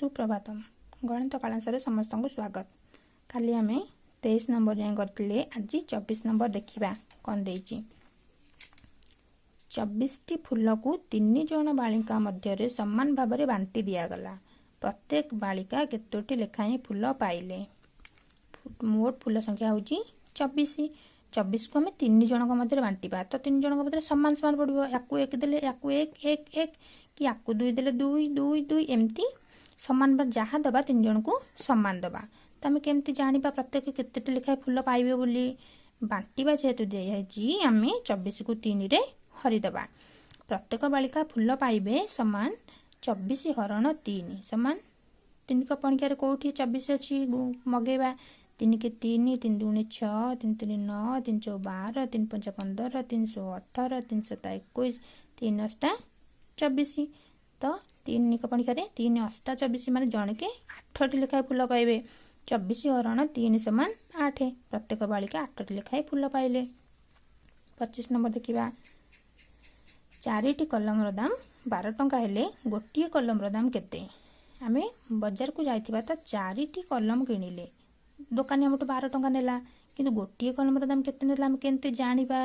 सुप्रभातम गणित कलांश समस्त को स्वागत। काली आम 23 नंबर जाए करते आज 24 नंबर देखा कौन दे 24टी फूल को 3 जन बालिका मध्य समान भाव में बांटी दिगला। प्रत्येक बालिका केतोटी लेखाएं फूल पाइले। मोट फूल संख्या हूँ 24। 24 को आम 3 जन मध्य बांटा तो 3 जन मध्य सामान सामान पड़ो। या एक देले या एक एक एक कि या 2 देले 2 2 2 एमती सामान जहाँ दबा 3 जन को सामान दबा। तो आम केमती जाना प्रत्येक केते लेखाएं फूल पाइबे बोली बांटा जेहेतु दिखाई आम 24 को 3 रे हरिदबा। प्रत्येक बालिका फूल पाइबे समान 24 हरण 3 समान 3 को पणिकार कौटी 24 अच्छी मगेबा 3 के 3 3 दूनी 6 3 3 9 3 4 12 3 5 15 318 3 7 21 3 8 24 तो 3 को पणिकार 3 8 24 मान जन के 8 लेखाएं फूल पाइबे। 24 हरण 3 समान 8 प्रत्येक बालिका 8 लेखाएं फूल पाइले। 25 नंबर देखा 4टी कलम दाम 12 टंका हेले गोटे कलम दाम केते। आमे बाजार को जाइथिबा तो 4टी कलम किनिले दुकानी हमटू 12 टंका नेला किंतु गोटे कलम दाम केते नेला हम केनते जानिबा।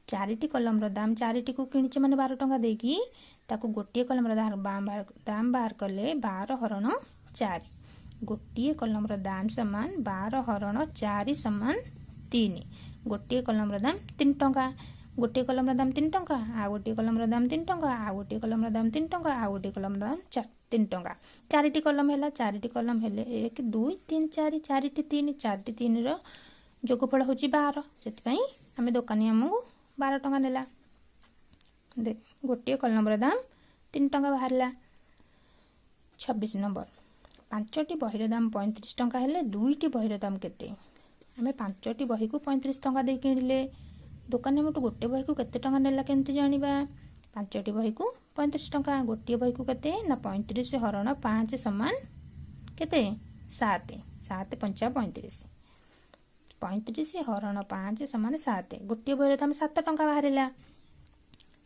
4टी कलम दाम 4टी को किनिचे माने 12 टंका देकी ताको गोटे कलम दाम बाहर कले 12 हरण 4 गोटे कलम दाम समान 12 हरण 4 समान 3। गोटे कलम दाम 3 टंका गोटे कलम दाम 3 टंका आ गोटे कलम दाम 3 टंका आ गोटे कलम दाम 3 टंका आ गोटे कलम दाम 3 टंका। 4टी कलम है 4टी कलम हेले 1 2 3 4 4टी 3 4टी 3 रो जोगफल हूँ 12 से आम दुकानी आमको 12 टंका नेला। गोटे कलम दाम 3 टंका बाहर। 26 नंबर 5टी बही दाम 35 टंका हेले 2टी बही दाम केते। आम 5टी बही को 35 टंका दे किणिले दुकानी हमटू गोटे बही को केते टंका नेला केमती जानिबा। 5टी बही को 35 टंका गोटे बही को केते ना 35 हरण 5 समान केते 7 7 5 35 35 हरण 5 समान 7 गोटे बही दाम 7 टंका बाहर।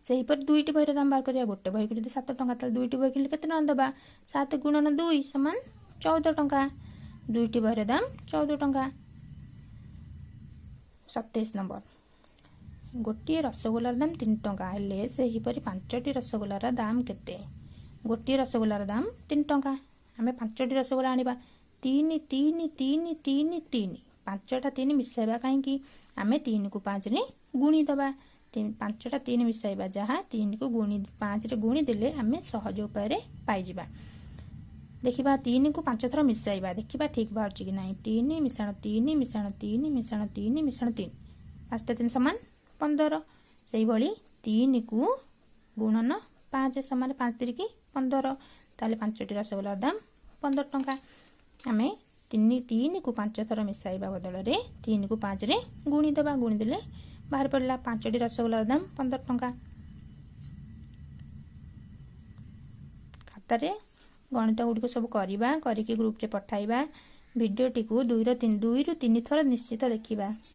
से पर 2टी बही दाम बाहर करिया गोटे बही को जब 7 टंका तो 2टी बही किनले केते टंका दबा 7 गुणन 2 समान 14 टंका 2टी बही दाम 14 टंका। 27 नंबर गोटे रसगोलार दाम 3 टंका हेले से ही परी 5टी रसगोलार दाम केते। गोटे रसगोलार दाम 3 टंका आम 5टी रसगोला आनिबा 3 3 3 3 3 5टा 3 मिसाइबा कहीं आम 3 को 5 रे गुणी दबा 5टा 3 मिसाइबा जहाँ 3 को गुणी 5 रे गुणी देले आम सहज उपाय पाइबा। देखा 3 को 5 थर मिसाइबा देखा ठीक बाहर कि ना 3 मिश्रण 3 मिश्रण 3 मिश्रण 3 मिश्रण 3 5टा 3 समान 15 से भली 3 को गुणन 5 समान 5 3 की 15 ताले 5टी रसगोलार दाम 15 टंका। आम 3 को 5 थर मिसाइबा बदल रे 3 को 5 रे गुणी दबा गुणी देले बाहर पड़ला 5टी रसगोलार दाम 15 टंका। खातार गणित गुड़िक सब करवा करके ग्रुप रे पठाइबा। वीडियो टी को 2 ରୁ 3 थर निश्चित देखिबा।